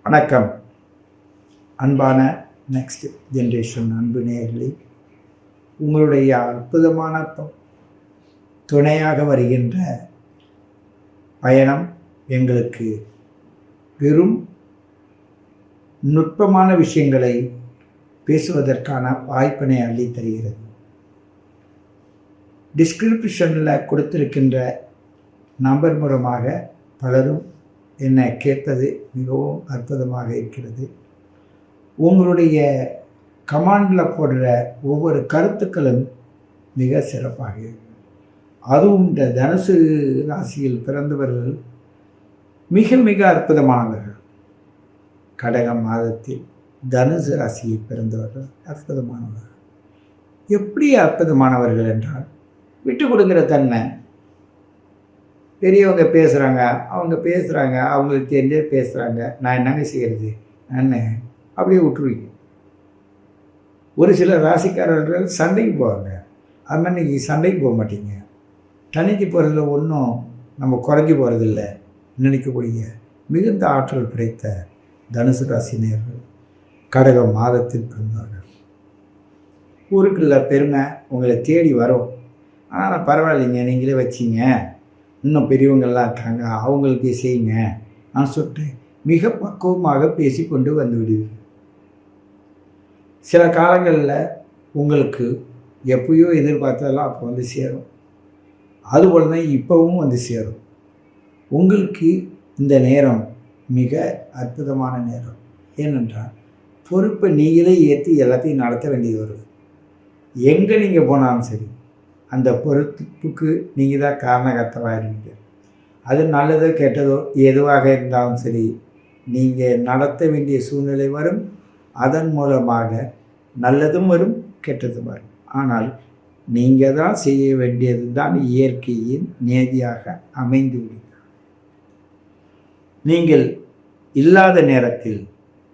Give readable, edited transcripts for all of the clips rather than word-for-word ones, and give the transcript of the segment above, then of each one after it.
வணக்கம். அன்பான next generation அன்பு நேயர்களே, உங்களுடைய அற்புதமான துணையாக வருகின்ற பயணம் எங்களுக்கு வெறும் நுட்பமான விஷயங்களை பேசுவதற்கான வாய்ப்பினை அள்ளி தருகிறது. டிஸ்கிரிப்ஷனில் கொடுத்திருக்கின்ற நம்பர் மூலமாக பலரும் என்னை கேட்பது மிகவும் அற்புதமாக இருக்கிறது. உங்களுடைய கமாண்டில் போடுற ஒவ்வொரு கருத்துக்களும் மிக சிறப்பாக இருக்குது. அதுவும் இந்த தனுசு ராசியில் பிறந்தவர்கள் மிக மிக அற்புதமானவர்கள். கடக மாதத்தில் தனுசு ராசியில் பிறந்தவர்கள் அற்புதமானவர்கள். எப்படி அற்புதமானவர்கள் என்றால், விட்டு கொடுக்குற தன்மை. பெரியவங்க பேசுகிறாங்க, அவங்களுக்கு தெரிஞ்சே பேசுகிறாங்க, நான் என்னங்க செய்கிறது, நான் அப்படியே விட்டுருவீங்க. ஒரு சில ராசிக்காரர்கள் சண்டைக்கு போவாங்க, அது மாதிரி நீங்கள் சண்டைக்கு போக மாட்டீங்க. தனிக்கு போகிறதுல ஒன்றும் நம்ம குறைஞ்சி போகிறதில்ல நினைக்கக்கூடிய மிகுந்த ஆற்றல் கிடைத்த தனுசு ராசினியர்கள் கடக மாதத்தில் பிறந்தார்கள். ஊருக்குள்ள பெருமை உங்களை தேடி வரும். ஆனால் பரவாயில்லைங்க, நீங்களே வச்சிங்க, இன்னும் பெரியவங்கள்லாம் இருக்காங்க, அவங்களுக்கு செய்யுங்க நான் சொல்லிட்டு மிக பக்குவமாக பேசிக்கொண்டு வந்து விடுவீர்கள். சில காலங்களில் உங்களுக்கு எப்பயோ எதிர்பார்த்ததெல்லாம் அப்போ வந்து சேரும். அதுபோல் தான் இப்போவும் வந்து சேரும். உங்களுக்கு இந்த நேரம் மிக அற்புதமான நேரம். ஏனென்றால் பொறுப்பை நீங்களே ஏற்றி எல்லாத்தையும் நடத்த வேண்டியது வருது. எங்கே நீங்கள் போனாலும் சரி, அந்த பொறுப்புக்கு நீங்கள் தான் காரணகர்த்தமாக இருக்கீங்க. அது நல்லதோ கெட்டதோ எதுவாக இருந்தாலும் சரி, நீங்கள் நடத்த வேண்டிய சூழ்நிலை வரும். அதன் மூலமாக நல்லதும் வரும், கெட்டதும் வரும். ஆனால் நீங்கள் தான் செய்ய வேண்டியது தான் இயற்கையின் நேதியாக அமைந்து விடுங்கள். நீங்கள் இல்லாத நேரத்தில்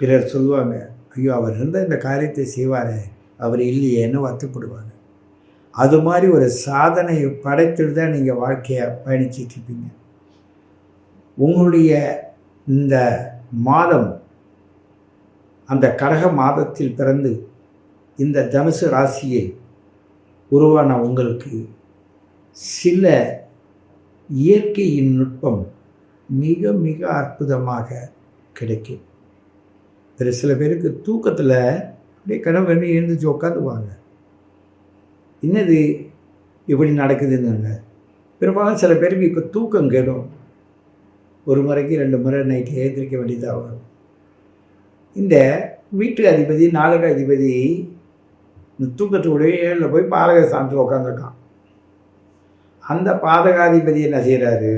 பிறர் சொல்லுவாங்க, ஐயோ அவர் இருந்தால் இந்த காரியத்தை செய்வார், அவர் இல்லையேன்னு வருத்தப்படுவாங்க. அது மாதிரி ஒரு சாதனையை படைத்துட்டு தான் நீங்கள் வாழ்க்கையை பயணிச்சிட்டு இருப்பீங்க. உங்களுடைய இந்த மாதம், அந்த கடக மாதத்தில் பிறந்து இந்த தனுசு ராசியை உருவான உங்களுக்கு சில இயற்கையின் நுட்பம் மிக மிக அற்புதமாக கிடைக்கும். ஒரு சில பேருக்கு தூக்கத்தில் அப்படியே கனவு எழுந்துச்சு உட்காந்துவாங்க, என்னது இப்படி நடக்குதுன்னு. பெரும்பாலும் சில பேருக்கு இப்போ தூக்கம் கேடும். ஒரு முறைக்கு 2 முறை நைட்டு எழுந்திரிக்க வேண்டியதாக வரும். இந்த வீட்டு அதிபதி, நாடக அதிபதி இந்த தூக்கத்தோடைய 7 போய் பாதக ஸ்தானத்தில் உட்காந்துருக்கான். அந்த பாதகாதிபதி என்ன செய்கிறாரு,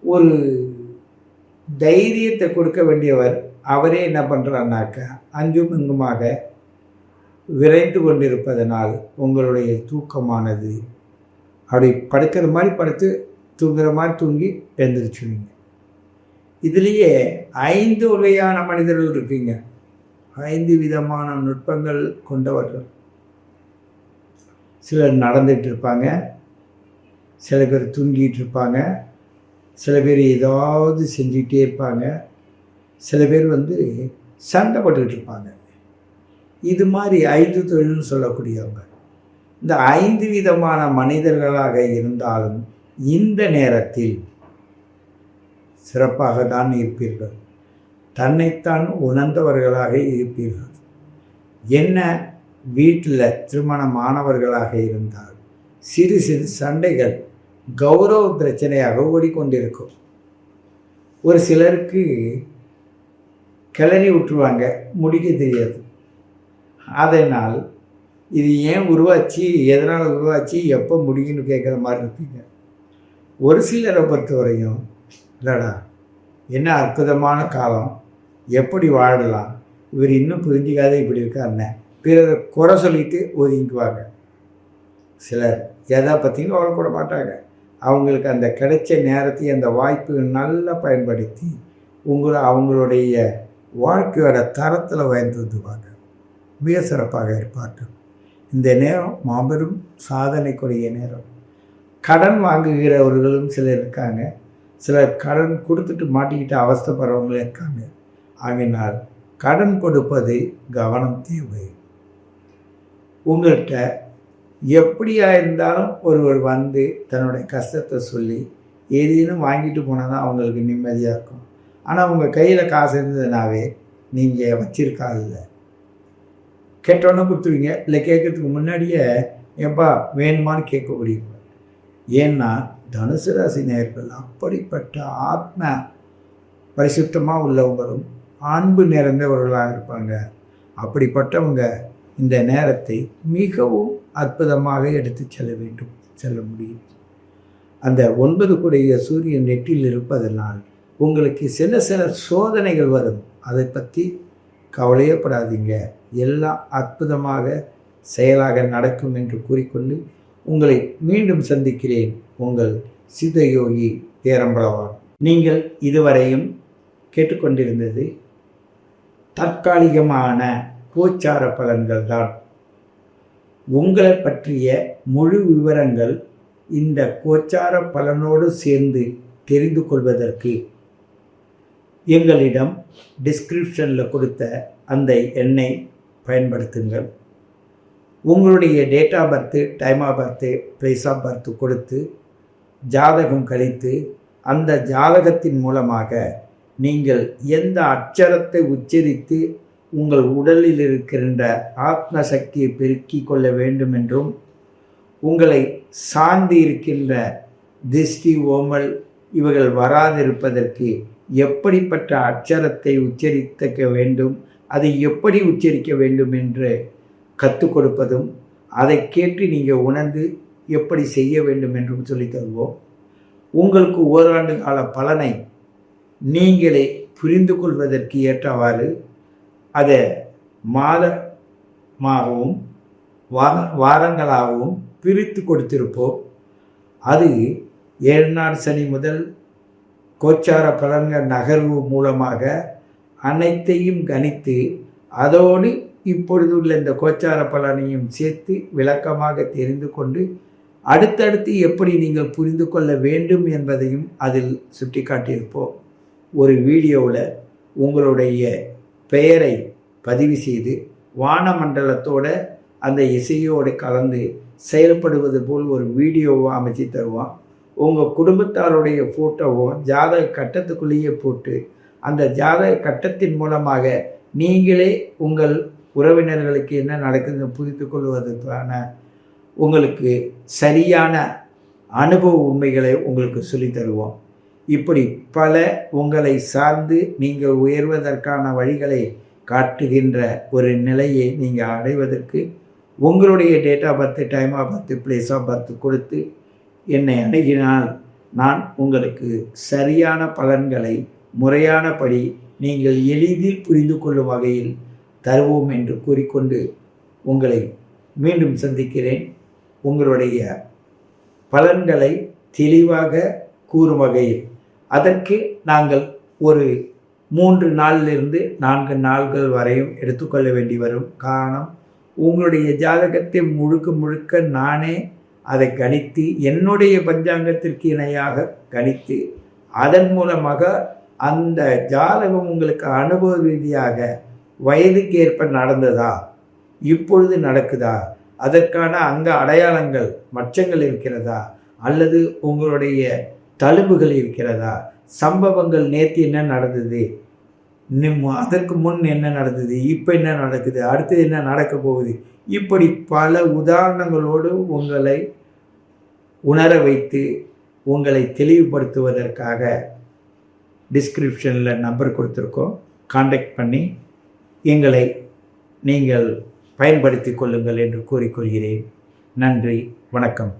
ஒரு தைரியத்தை கொடுக்க வேண்டியவர் அவரே என்ன பண்ணுறாருனாக்கா அஞ்சும் இங்குமாக விரைந்து கொண்டிருப்பதனால் உங்களுடைய தூக்கமானது அப்படி படுக்கிற மாதிரி படுத்து தூங்குற மாதிரி தூங்கி எழுந்திரிச்சுவீங்க. இதுலேயே 5 வகையான மனிதர்கள் இருக்கீங்க. 5 விதமான நுட்பங்கள் கொண்டவர்கள். சிலர் நடந்துகிட்டு இருப்பாங்க, சில பேர் தூங்கிட்டு இருப்பாங்க, சில பேர் ஏதாவது செஞ்சுக்கிட்டே இருப்பாங்க, சில பேர் சண்டை போட்டுக்கிட்டு இருப்பாங்க. இது மாதிரி 5 தொழில்னு சொல்லக்கூடியவங்க. இந்த 5 விதமான மனிதர்களாக இருந்தாலும் இந்த நேரத்தில் சிறப்பாக தான் இருப்பீர்கள். தன்னைத்தான் உணர்ந்தவர்களாக இருப்பீர்கள். என்ன வீட்டில் திருமணமானவர்களாக இருந்தால் சிறு சிறு சண்டைகள் கௌரவ பிரச்சனையாக ஓடிக்கொண்டிருக்கும். ஒரு சிலருக்கு கிளறி விட்டுருவாங்க, முடிக்க தெரியாது. அதனால் இது ஏன் உருவாச்சு, எதனால் உருவாச்சு, எப்போ முடியும்னு கேட்குற மாதிரி இருப்பீங்க. ஒரு சிலரை பொறுத்தவரையும் இல்லைடா என்ன அற்புதமான காலம், எப்படி வாழலாம், இவர் இன்னும் புரிஞ்சிக்காத இப்படி இருக்காருன்னு பிறரை குறை சொல்லிட்டு ஒதுங்கிக்குவாங்க. சிலர் எதை பற்றியும் கவலைப்பட மாட்டாங்க. அவங்களுக்கு அந்த கிடைச்ச நேரத்தையும் அந்த வாய்ப்பு நல்லா பயன்படுத்தி அவங்களுடைய வாழ்க்கையோட தரத்தில் உயர்ந்துவாங்க. மிக சிறப்பாக இருப்பார்கள். இந்த நேரம் மாபெரும் சாதனைக்குரிய நேரம். கடன் வாங்குகிறவர்களும் சிலர் இருக்காங்க. சிலர் கடன் கொடுத்துட்டு மாட்டிக்கிட்டு அவஸ்தைப்படுறவங்களும் இருக்காங்க. ஆகினால் கடன் கொடுப்பது கவனம் தேவை. உங்கள்கிட்ட எப்படியா இருந்தாலும் ஒருவர் வந்து தன்னுடைய கஷ்டத்தை சொல்லி ஏதேனும் வாங்கிட்டு போனால் தான் அவங்களுக்கு நிம்மதியாக இருக்கும். ஆனால் உங்கள் கையில் காசு இருந்ததுனாவே நீங்கள் வச்சிருக்காதில்ல, கேட்டோன்னே கொடுத்துருவீங்க. இல்லை கேட்கறதுக்கு முன்னாடியே எப்பா வேணுமான்னு கேட்க முடியும். ஏன்னா தனுசு ராசி நேயர்கள் அப்படிப்பட்ட ஆத்ம பரிசுத்தமாக உள்ளவங்களும் அன்பு நிறைந்தவர்களாக இருப்பாங்க. அப்படிப்பட்டவங்க இந்த நேரத்தை மிகவும் அற்புதமாக எடுத்து செல்ல முடியும். அந்த 9 கூடிய சூரியன் நெற்றில் இருப்பதனால் உங்களுக்கு சில சோதனைகள் வரும். அதை பற்றி கவலையப்படாதீங்க. எல்லாம் அற்புதமாக செயலாக நடக்கும் என்று கூறிக்கொண்டு உங்களை மீண்டும் சந்திக்கிறேன். உங்கள் சித்தயோகி பேரம்பலவான். நீங்கள் இதுவரையும் கேட்டுக்கொண்டிருந்தது தற்காலிகமான கோச்சார பலன்கள் தான். உங்களை பற்றிய முழு விவரங்கள் இந்த கோச்சார பலனோடு சேர்ந்து தெரிந்து கொள்வதற்கு எங்களிடம் டிஸ்கிரிப்ஷனில் கொடுத்த அந்த எண்ணை பயன்படுத்துங்கள். உங்களுடைய date of birth, time of birth, place of birth கொடுத்து ஜாதகம் கழித்து அந்த ஜாதகத்தின் மூலமாக நீங்கள் எந்த அட்சரத்தை உச்சரித்து உங்கள் உடலில் இருக்கின்ற ஆத்ம சக்தியை பெருக்கிக் கொள்ள வேண்டும் என்றும் உங்களை சார்ந்து இருக்கின்ற திருஷ்டி, ஓமல் இவைகள் வராதிருப்பதற்கு எப்படிப்பட்ட அட்சரத்தை உச்சரிக்க வேண்டும், அதை எப்படி உச்சரிக்க வேண்டும் என்று கற்றுக் கொடுப்பதும், அதை கேட்டு நீங்கள் உணர்ந்து எப்படி செய்ய வேண்டும் என்றும் சொல்லித் தருவோம். உங்களுக்கு ஓராண்டு கால பலனை நீங்களே புரிந்து கொள்வதற்கு ஏற்றவாறு அதை மாதமாகவும் வாரங்களாகவும் பிரித்து கொடுத்திருப்போம். அது 7 நாள் சனி முதல் கோச்சார பலன்கள் நகர்வு மூலமாக அனைத்தையும் கணித்து அதோடு இப்பொழுது உள்ள இந்த கோச்சார பலனையும் சேர்த்து விளக்கமாக தெரிந்து கொண்டு அடுத்தடுத்து எப்படி நீங்கள் புரிந்து கொள்ள வேண்டும் என்பதையும் அதில் சுட்டி காட்டியிருப்போம். ஒரு வீடியோவில் உங்களுடைய பெயரை பதிவு செய்து வானமண்டலத்தோடு அந்த இசையோடு கலந்து செயல்படுவது போல் ஒரு வீடியோவை அமைச்சு தருவான். உங்கள் குடும்பத்தாருடைய ஃபோட்டோவும் ஜாதக கட்டத்துக்குள்ளேயே போட்டு அந்த ஜாதக கட்டத்தின் மூலமாக நீங்களே உங்கள் உறவினர்களுக்கு என்ன நடக்குதுன்னு புரிந்து கொள்வதற்கான உங்களுக்கு சரியான அனுபவ உண்மைகளை உங்களுக்கு சொல்லி தருவோம். இப்படி பல உங்களை சார்ந்து நீங்கள் உயர்வதற்கான வழிகளை காட்டுகின்ற ஒரு நிலையை நீங்கள் அடைவதற்கு உங்களுடைய date of birth, time of birth, place of birth கொடுத்து என்னை அணுகினால் நான் உங்களுக்கு சரியான பலன்களை முறையானபடி நீங்கள் எளிதில் புரிந்து கொள்ளும் வகையில் தருவோம் என்று கூறிக்கொண்டு உங்களை மீண்டும் சந்திக்கிறேன். உங்களுடைய பலன்களை தெளிவாக கூறும் வகையில் அதற்கு நாங்கள் ஒரு 3 நாளிலிருந்து 4 நாள்கள் வரையும் எடுத்துக்கொள்ள வேண்டி வரும். காரணம், உங்களுடைய ஜாதகத்தை முழுக்க நானே அதை கணித்து என்னுடைய பஞ்சாங்கத்திற்கு இணையாக கணித்து அதன் மூலமாக அந்த ஜாதகம் உங்களுக்கு அனுபவ ரீதியாக வயதுக்கு ஏற்ப நடந்ததா, இப்பொழுது நடக்குதா, அதற்கான அங்க அடையாளங்கள் மச்சங்கள் இருக்கிறதா, அல்லது உங்களுடைய தழும்புகள் இருக்கிறதா, சம்பவங்கள் நேற்று என்ன நடந்தது, அதற்கு முன் என்ன நடந்தது, இப்போ என்ன நடக்குது, அடுத்தது என்ன நடக்க போகுது, இப்படி பல உதாரணங்களோடு உங்களை உணர வைத்து உங்களை தெளிவுபடுத்துவதற்காக டிஸ்கிரிப்ஷனில் நம்பர் கொடுத்துருக்கோம். கான்டாக்ட் பண்ணி எங்களை நீங்கள் பயன்படுத்தி கொள்ளுங்கள் என்று கூறிக்கொள்கிறேன். நன்றி, வணக்கம்.